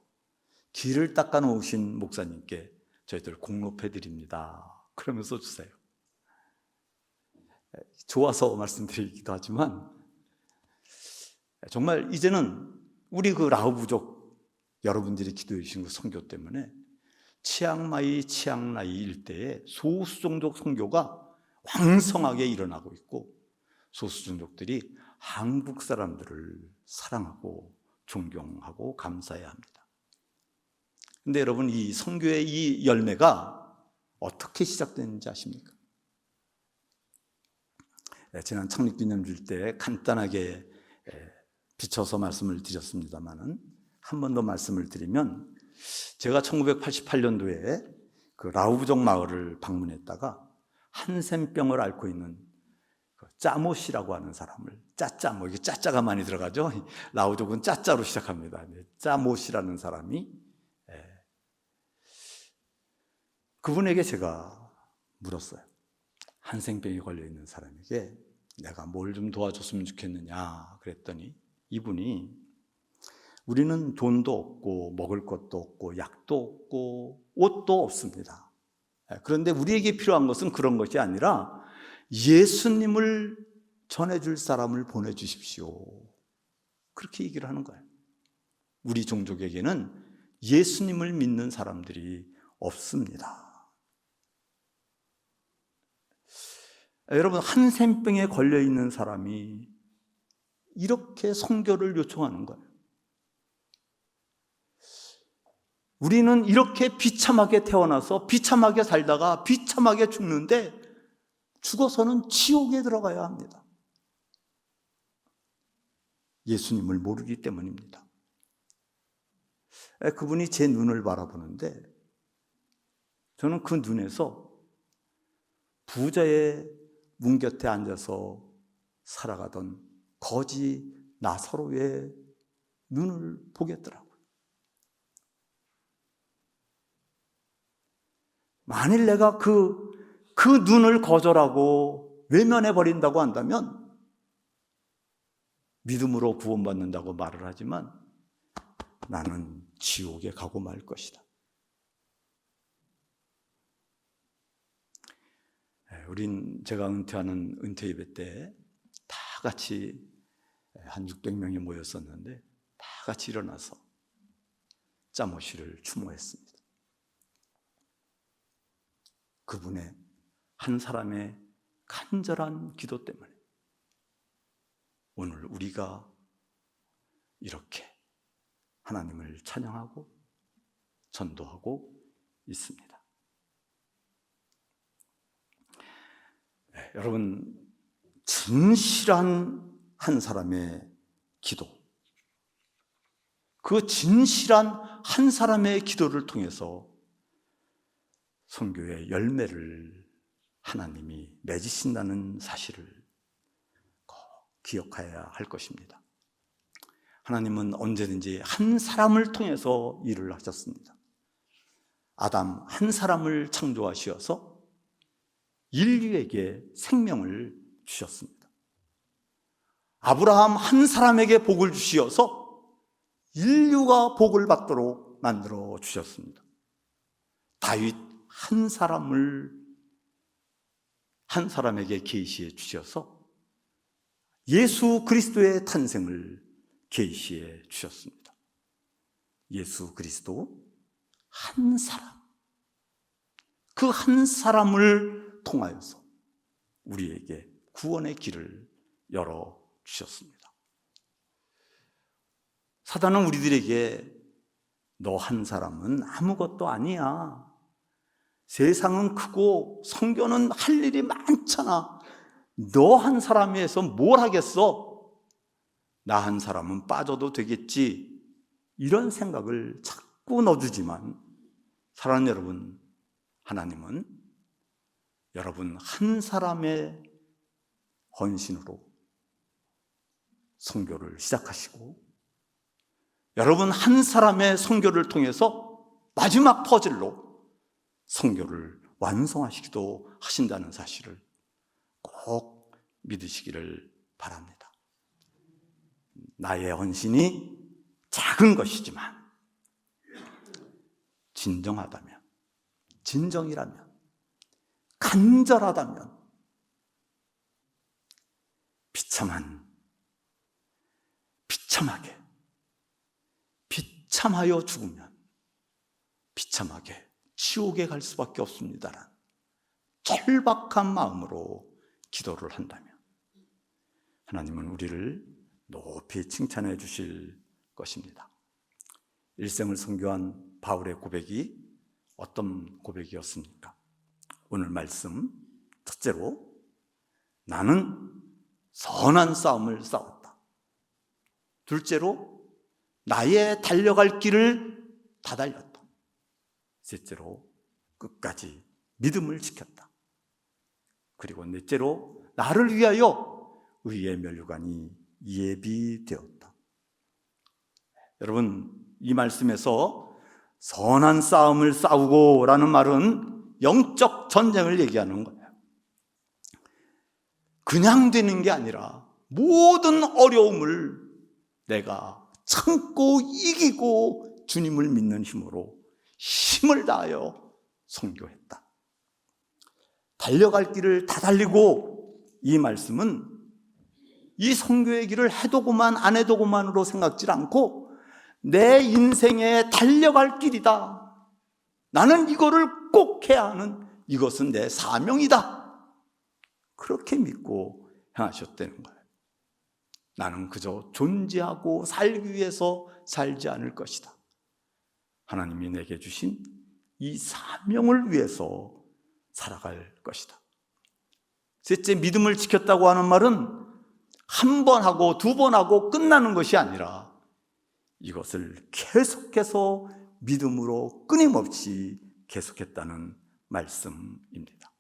길을 닦아 놓으신 목사님께 저희들 공로패 드립니다. 그러면서 주세요. 좋아서 말씀드리기도 하지만 정말 이제는 우리 그 라오 부족 여러분들이 기도해 주신 그 선교 때문에 치앙라이 일대에 소수종족 선교가 왕성하게 일어나고 있고 소수종족들이 한국 사람들을 사랑하고 존경하고 감사해야 합니다. 근데 여러분, 이 선교의 이 열매가 어떻게 시작됐는지 아십니까? 지난 창립기념주일 때 간단하게 비춰서 말씀을 드렸습니다만은 한 번 더 말씀을 드리면, 제가 1988년도에 그 라오부족 마을을 방문했다가 한센병을 앓고 있는 짜모 씨라고 하는 사람을, 짜짜모, 이게 짜짜가 많이 들어가죠. 라오족은 짜짜로 시작합니다. 짜모 씨라는 사람이, 그분에게 제가 물었어요. 한센병에 걸려 있는 사람에게 내가 뭘 좀 도와줬으면 좋겠느냐 그랬더니 이분이, 우리는 돈도 없고 먹을 것도 없고 약도 없고 옷도 없습니다. 그런데 우리에게 필요한 것은 그런 것이 아니라 예수님을 전해줄 사람을 보내주십시오. 그렇게 얘기를 하는 거예요. 우리 종족에게는 예수님을 믿는 사람들이 없습니다. 여러분, 한센병에 걸려있는 사람이 이렇게 선교를 요청하는 거예요. 우리는 이렇게 비참하게 태어나서 비참하게 살다가 비참하게 죽는데 죽어서는 지옥에 들어가야 합니다. 예수님을 모르기 때문입니다. 그분이 제 눈을 바라보는데 저는 그 눈에서 부자의 문 곁에 앉아서 살아가던 거지 나사로의 눈을 보겠더라고요. 만일 내가 그 눈을 거절하고 외면해 버린다고 한다면 믿음으로 구원받는다고 말을 하지만 나는 지옥에 가고 말 것이다. 제가 은퇴하는 은퇴 예배 때 다 같이 한 600명이 모였었는데 다 같이 일어나서 짜모 씨를 추모했습니다. 그분의 한 사람의 간절한 기도 때문에 오늘 우리가 이렇게 하나님을 찬양하고 전도하고 있습니다. 여러분, 진실한 한 사람의 기도, 그 진실한 한 사람의 기도를 통해서 선교의 열매를 하나님이 맺으신다는 사실을 꼭 기억해야 할 것입니다. 하나님은 언제든지 한 사람을 통해서 일을 하셨습니다. 아담 한 사람을 창조하시어서 인류에게 생명을 주셨습니다. 아브라함 한 사람에게 복을 주시어서 인류가 복을 받도록 만들어 주셨습니다. 다윗 한 사람에게 계시해 주셔서 예수 그리스도의 탄생을 계시해 주셨습니다. 예수 그리스도 한 사람, 그 한 사람을 통하여서 우리에게 구원의 길을 열어주셨습니다. 사단은 우리들에게 너 한 사람은 아무것도 아니야, 세상은 크고 선교는 할 일이 많잖아, 너 한 사람에서 뭘 하겠어, 나 한 사람은 빠져도 되겠지, 이런 생각을 자꾸 넣어주지만 사랑하는 여러분, 하나님은 여러분 한 사람의 헌신으로 선교를 시작하시고 여러분 한 사람의 선교를 통해서 마지막 퍼즐로 선교를 완성하시기도 하신다는 사실을 꼭 믿으시기를 바랍니다. 나의 헌신이 작은 것이지만 진정하다면, 진정이라면, 간절하다면 비참하여 죽으면 비참하게 지옥에 갈 수밖에 없습니다라는 절박한 마음으로 기도를 한다면 하나님은 우리를 높이 칭찬해 주실 것입니다. 일생을 선교한 바울의 고백이 어떤 고백이었습니까? 오늘 말씀 첫째로 나는 선한 싸움을 싸웠다. 둘째로 나의 달려갈 길을 다 달렸다. 셋째로 끝까지 믿음을 지켰다. 그리고 넷째로 나를 위하여 의의 면류관이 예비되었다. 여러분, 이 말씀에서 선한 싸움을 싸우고 라는 말은 영적 전쟁을 얘기하는 거예요. 그냥 되는 게 아니라 모든 어려움을 내가 참고 이기고 주님을 믿는 힘으로 힘을 다하여 선교했다. 달려갈 길을 다 달리고, 이 말씀은 이 선교의 길을 해도고만 안 해도고만으로 생각지 않고 내 인생에 달려갈 길이다. 나는 이거를 꼭 해야 하는, 이것은 내 사명이다. 그렇게 믿고 행하셨다는 거예요. 나는 그저 존재하고 살기 위해서 살지 않을 것이다. 하나님이 내게 주신 이 사명을 위해서 살아갈 것이다. 셋째, 믿음을 지켰다고 하는 말은 한 번 하고 두 번 하고 끝나는 것이 아니라 이것을 계속해서 믿음으로 끊임없이 계속했다는 말씀입니다.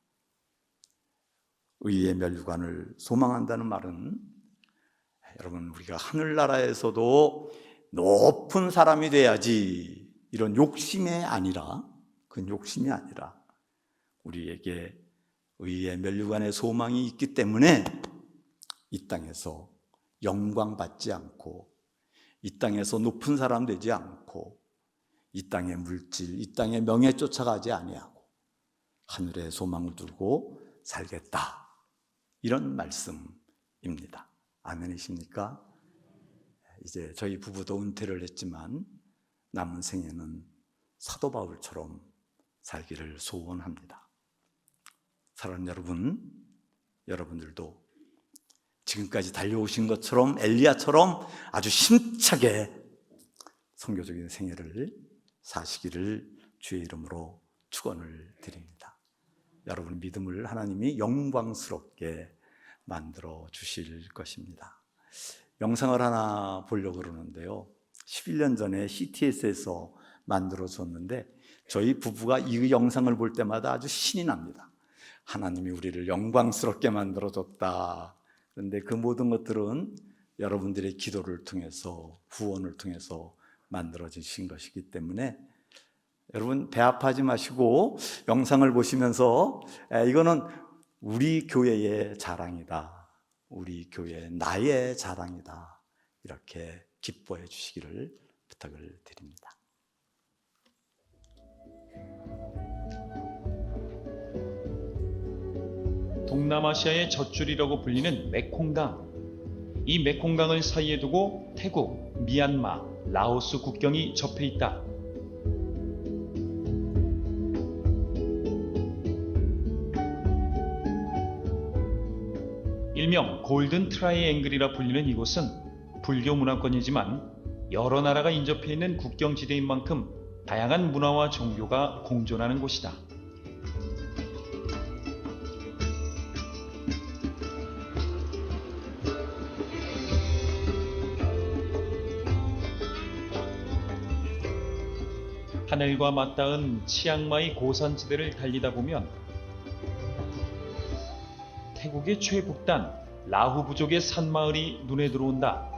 의의 면류관을 소망한다는 말은, 여러분, 우리가 하늘나라에서도 높은 사람이 돼야지 이런 욕심이 아니라, 그건 욕심이 아니라 우리에게 의의 면류관의 소망이 있기 때문에 이 땅에서 영광 받지 않고, 이 땅에서 높은 사람 되지 않고, 이 땅의 물질, 이 땅의 명예 쫓아가지 아니하고 하늘의 소망을 두고 살겠다, 이런 말씀입니다. 아멘이십니까? 이제 저희 부부도 은퇴를 했지만 남은 생애는 사도 바울처럼 살기를 소원합니다. 사랑하는 여러분, 여러분들도 지금까지 달려오신 것처럼 엘리야처럼 아주 힘차게 선교적인 생애를 사시기를 주의 이름으로 축원을 드립니다. 여러분 믿음을 하나님이 영광스럽게 만들어 주실 것입니다. 영상을 하나 보려고 그러는데요, 11년 전에 CTS에서 만들어졌는데 저희 부부가 이 영상을 볼 때마다 아주 신이 납니다. 하나님이 우리를 영광스럽게 만들어줬다. 그런데 그 모든 것들은 여러분들의 기도를 통해서, 후원을 통해서 만들어지신 것이기 때문에 여러분 배 아파하지 마시고 영상을 보시면서 이거는 우리 교회의 자랑이다, 우리 교회 나의 자랑이다, 이렇게 기뻐해 주시기를 부탁을 드립니다. 동남아시아의 젖줄이라고 불리는 메콩강. 이 메콩강을 사이에 두고 태국, 미얀마, 라오스 국경이 접해 있다. 일명 골든 트라이앵글이라 불리는 이곳은 불교 문화권이지만 여러 나라가 인접해 있는 국경지대인 만큼 다양한 문화와 종교가 공존하는 곳이다. 하늘과 맞닿은 치앙마이 고산지대를 달리다 보면 태국의 최북단 라후 부족의 산마을이 눈에 들어온다.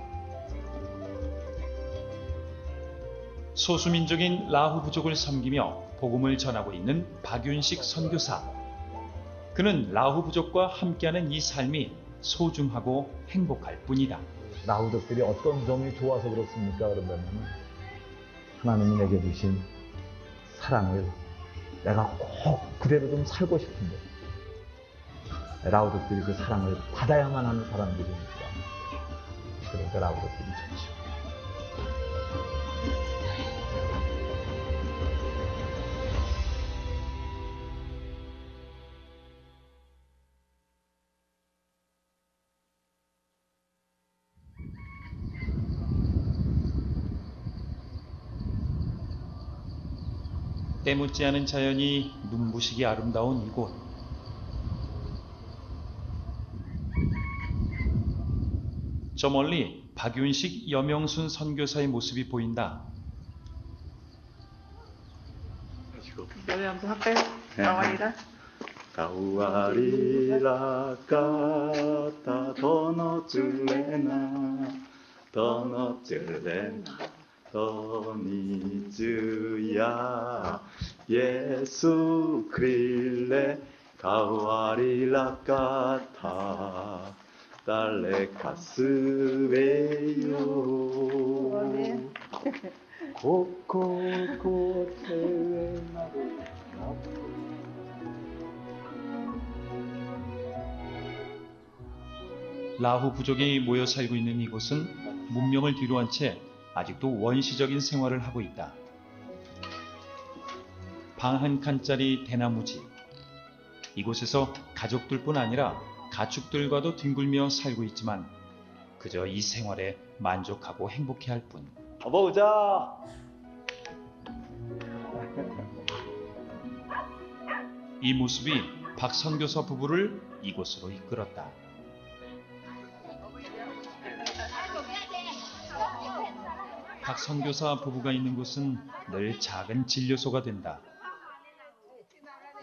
소수민족인 라후 부족을 섬기며 복음을 전하고 있는 박윤식 선교사. 그는 라후 부족과 함께하는 이 삶이 소중하고 행복할 뿐이다. 라후족들이 어떤 점이 좋아서 그렇습니까? 그러면 하나님이 내게 주신 사랑을 내가 꼭 그대로 좀 살고 싶은데 라후족들이 그 사랑을 받아야만 하는 사람들이니까 그러니까 라후족들이 좋죠. 때묻지 않은 자연이 눈부시게 아름다운 이곳. 저 멀리 박윤식 여명순 선교사의 모습이 보인다. 노래 한번 할까요? 나와이라. Kawarila kata dono tsulena Donizuya Yesu krille Kawarila kata Dale kasueyo Kokoko tena 라후 부족이 모여 살고 있는 이곳은 문명을 뒤로한 채 아직도 원시적인 생활을 하고 있다. 방 한 칸짜리 대나무집. 이곳에서 가족들뿐 아니라 가축들과도 뒹굴며 살고 있지만 그저 이 생활에 만족하고 행복해할 뿐. 가보자. 이 모습이 박 선교사 부부를 이곳으로 이끌었다. 박 선교사 부부가 있는 곳은 늘 작은 진료소가 된다.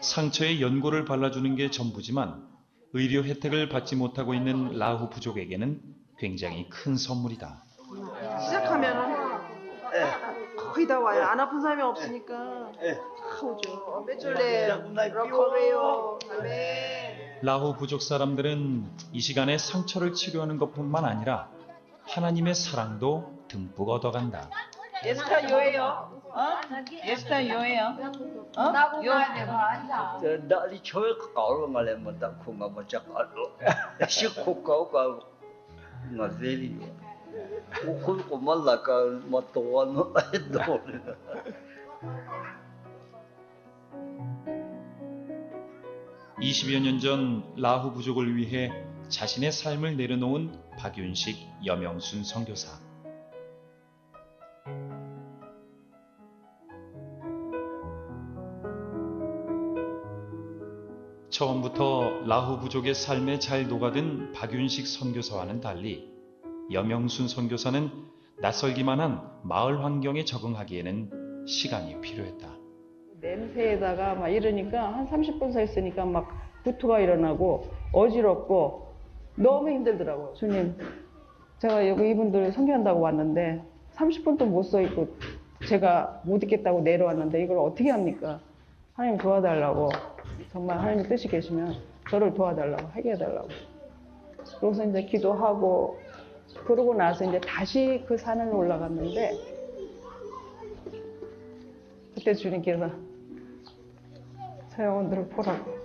상처에 연고를 발라주는 게 전부지만 의료 혜택을 받지 못하고 있는 라후 부족에게는 굉장히 큰 선물이다. 시작하면은 거의 다 와요. 안 아픈 사람이 없으니까 다 오죠. 빼줄래, 러커웨요, 아멘. 라후 부족 사람들은 이 시간에 상처를 치료하는 것뿐만 아니라 하나님의 사랑도 듬뿍 얻어간다. 예스타 요예요. 예스타 요예요. 요. đã đi chơi cậu rồi mà lại mà tao không mà chắc ở sức khô cậu cậu mà dễ đi không có mà là cái mà tổ nó hết đồ 20여 년 전 라후 부족을 위해 자신의 삶을 내려놓은 박윤식 여명순 선교사. 처음부터 라후 부족의 삶에 잘 녹아든 박윤식 선교사와는 달리 여명순 선교사는 낯설기만 한 마을 환경에 적응하기에는 시간이 필요했다. 냄새에다가 막 이러니까 한 30분 서 있으니까 막 구토가 일어나고 어지럽고 너무 힘들더라고요. 주님, 제가 여기 이분들 선교한다고 왔는데 30분도 못 서 있고 제가 못 있겠다고 내려왔는데 이걸 어떻게 합니까? 하나님 도와달라고. 정말 하나님 뜻이 계시면 저를 도와달라고, 하게 해달라고. 그래서 이제 기도하고 그러고 나서 이제 다시 그 산을 올라갔는데 그때 주님께서 저 영혼들을 보라고.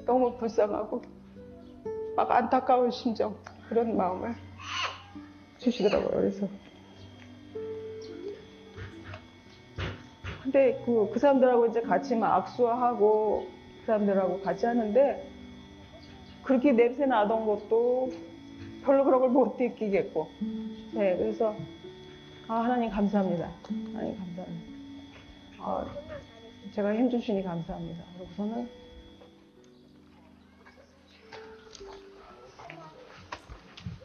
너무 불쌍하고 막 안타까운 심정, 그런 마음을 주시더라고요. 그래서 근데 그 사람들하고 이제 같이 막 악수하고 그 사람들하고 같이 하는데 그렇게 냄새 나던 것도 별로 그런 걸 못 느끼겠고, 네, 그래서 하나님 감사합니다. 하나님 감사합니다. 제가 힘주시니 감사합니다. 그러고서는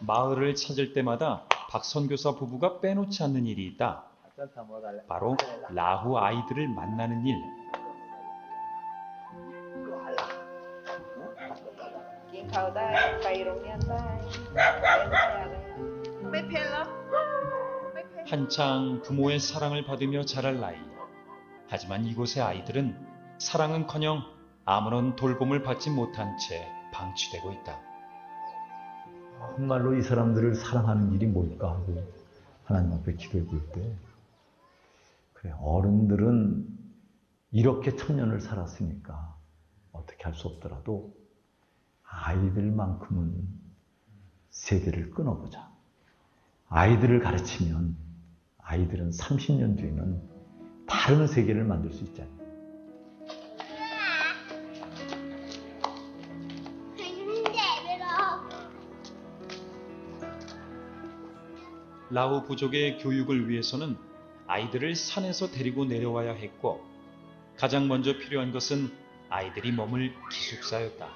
마을을 찾을 때마다 박 선교사 부부가 빼놓지 않는 일이 있다. 바로 라후 아이들을 만나는 일. กินข้าวได้ไปโรงเรียนได้เล่นได้อะไรไม่เพี้ยนเหรอไม่เพี้ยน 한창 부모의 사랑을 받으며 자랄 나이. 하지만 이곳의 아이들은 사랑은커녕 아무런 돌봄을 받지 못한 채 방치되고 있다. 정말로 이 사람들을 사랑하는 일이 뭘까 하고 하나님 앞에 기도해 볼 때, 그래, 어른들은 이렇게 천년을 살았으니까 어떻게 할 수 없더라도 아이들만큼은 세대를 끊어보자. 아이들을 가르치면 아이들은 30년 뒤에는 다른 세계를 만들 수 있잖아요. 라후 부족의 교육을 위해서는 아이들을 산에서 데리고 내려와야 했고, 가장 먼저 필요한 것은 아이들이 머물 기숙사였다.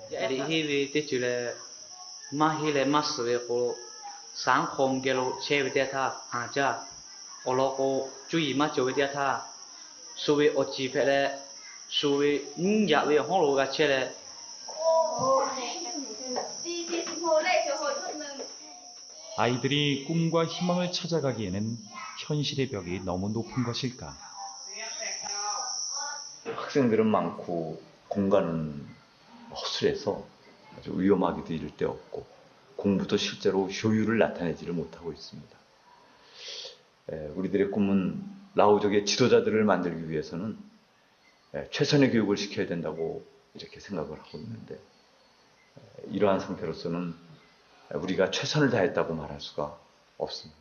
Jadi hivi tijule mahile maswe ko sangkhom gelo chevde tha aja oloko chui ma chove tha suwe ochi phele suwe nya we holo ga chele 아이들이 꿈과 희망을 찾아가기에는 현실의 벽이 너무 높은 것일까? 학생들은 많고 공간은 허술해서 아주 위험하기도 이를 데 없고 공부도 실제로 효율을 나타내지를 못하고 있습니다. 우리들의 꿈은 라오족의 지도자들을 만들기 위해서는 최선의 교육을 시켜야 된다고 이렇게 생각을 하고 있는데, 이러한 상태로서는 우리가 최선을 다했다고 말할 수가 없습니다.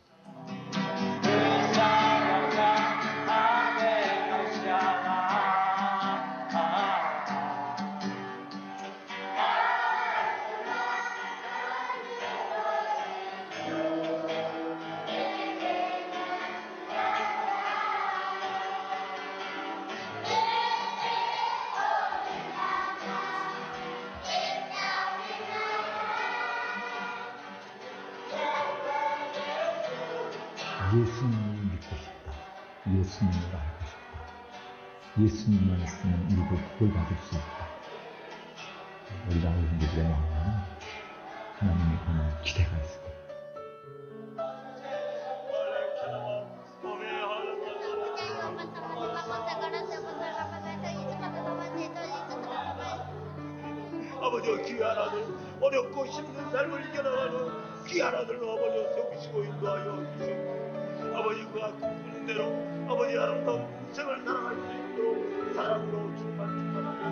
예수님을 믿고 싶다. 예수님을 알고 싶다. 예수님만 있으면 이걸 복을 받을 수 있다. 우리 라오인들의 마음에는 하나님에 관한 기대가 있을 거예요. 아버지 귀한 아들, 어렵고 힘든 삶을 이겨나가는 귀한 아들로 아버지 세우시고 인도하여 주시고, 아버지 그 아픈 대로 아버지 아름다운 생을 살아갈 수 있도록 사랑으로 충만하게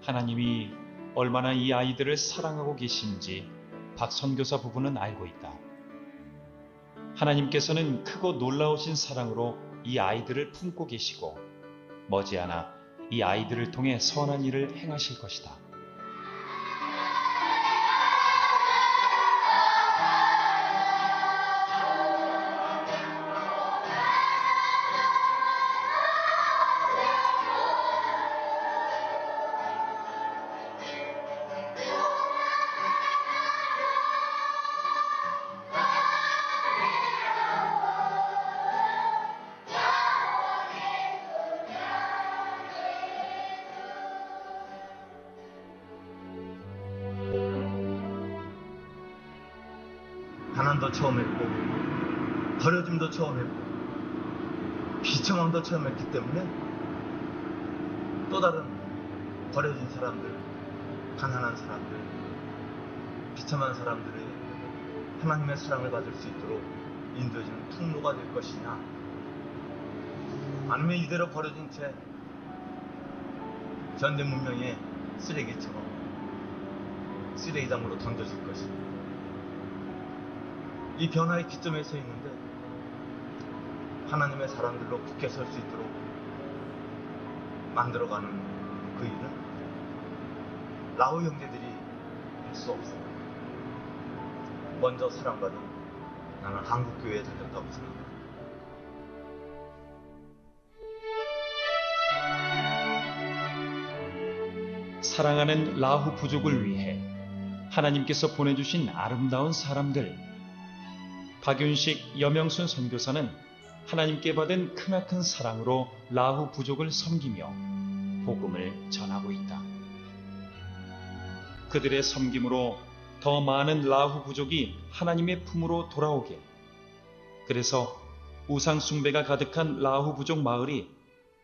하나님이 얼마나 이 아이들을 사랑하고 계신지 박 선교사 부부는 알고 있다. 하나님께서는 크고 놀라우신 사랑으로 이 아이들을 품고 계시고, 머지않아 이 아이들을 통해 선한 일을 행하실 것이다. 가난도 처음 했고 버려짐도 처음 했고 비참함도 처음 했기 때문에 또 다른 버려진 사람들, 가난한 사람들, 비참한 사람들의 하나님의 사랑을 받을 수 있도록 인도해주는 통로가 될 것이냐, 아니면 이대로 버려진 채 현대 문명의 쓰레기처럼 쓰레기장으로 던져질 것이냐. 이 변화의 기점에 서 있는데 하나님의 사람들로 굳게 설 수 있도록 만들어가는 그 일은 라오 형제들이 할 수 없어요. 먼저 사랑받은 나는 한국교회에 들렸다고 생각합니다. 사랑하는 라후 부족을 위해 하나님께서 보내주신 아름다운 사람들. 박윤식, 여명순 선교사는 하나님께 받은 크나큰 사랑으로 라후 부족을 섬기며 복음을 전하고 있다. 그들의 섬김으로 더 많은 라후 부족이 하나님의 품으로 돌아오게, 그래서 우상 숭배가 가득한 라후 부족 마을이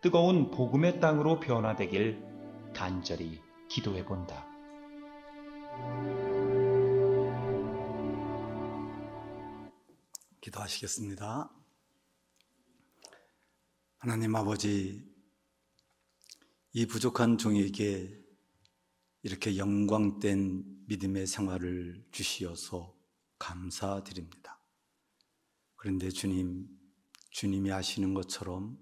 뜨거운 복음의 땅으로 변화되길 간절히 기도해 본다. 기도하시겠습니다. 하나님 아버지, 이 부족한 종에게 이렇게 영광된 믿음의 생활을 주시어서 감사드립니다. 그런데 주님, 주님이 아시는 것처럼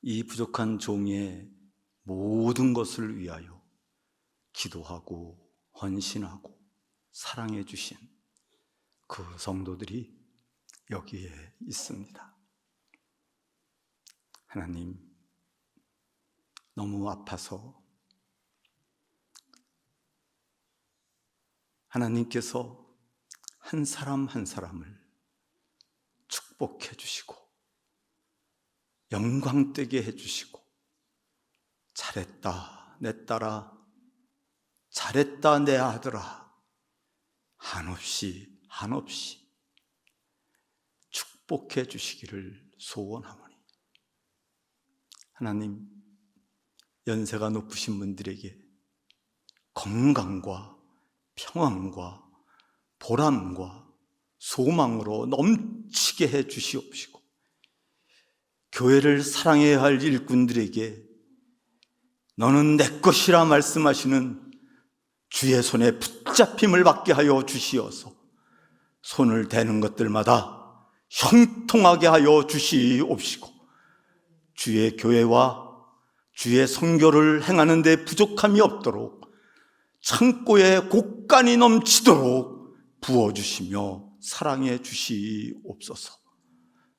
이 부족한 종의 모든 것을 위하여 기도하고 헌신하고 사랑해 주신 그 성도들이 여기에 있습니다. 하나님, 너무 아파서 하나님께서 한 사람 한 사람을 축복해 주시고 영광되게 해 주시고, 잘했다 내 딸아, 잘했다 내 아들아, 한없이 축복해 주시기를 소원하오니, 하나님, 연세가 높으신 분들에게 건강과 평안과 보람과 소망으로 넘치게 해 주시옵시고, 교회를 사랑해야 할 일꾼들에게 너는 내 것이라 말씀하시는 주의 손에 붙잡힘을 받게 하여 주시어서 손을 대는 것들마다 형통하게 하여 주시옵시고, 주의 교회와 주의 선교를 행하는 데 부족함이 없도록 창고에 곡간이 넘치도록 부어주시며 사랑해 주시옵소서.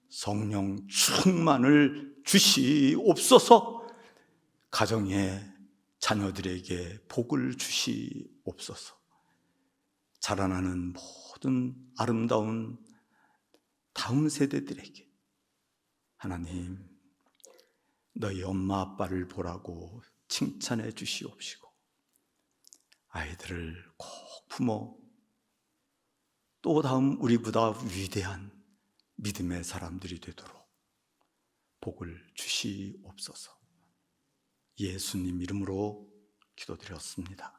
성령 충만을 주시옵소서. 가정의 자녀들에게 복을 주시옵소서. 자라나는 모든 아름다운 다음 세대들에게 하나님, 너희 엄마 아빠를 보라고 칭찬해 주시옵시고, 아이들을 꼭 품어 또 다음 우리보다 위대한 믿음의 사람들이 되도록 복을 주시옵소서. 예수님 이름으로 기도드렸습니다.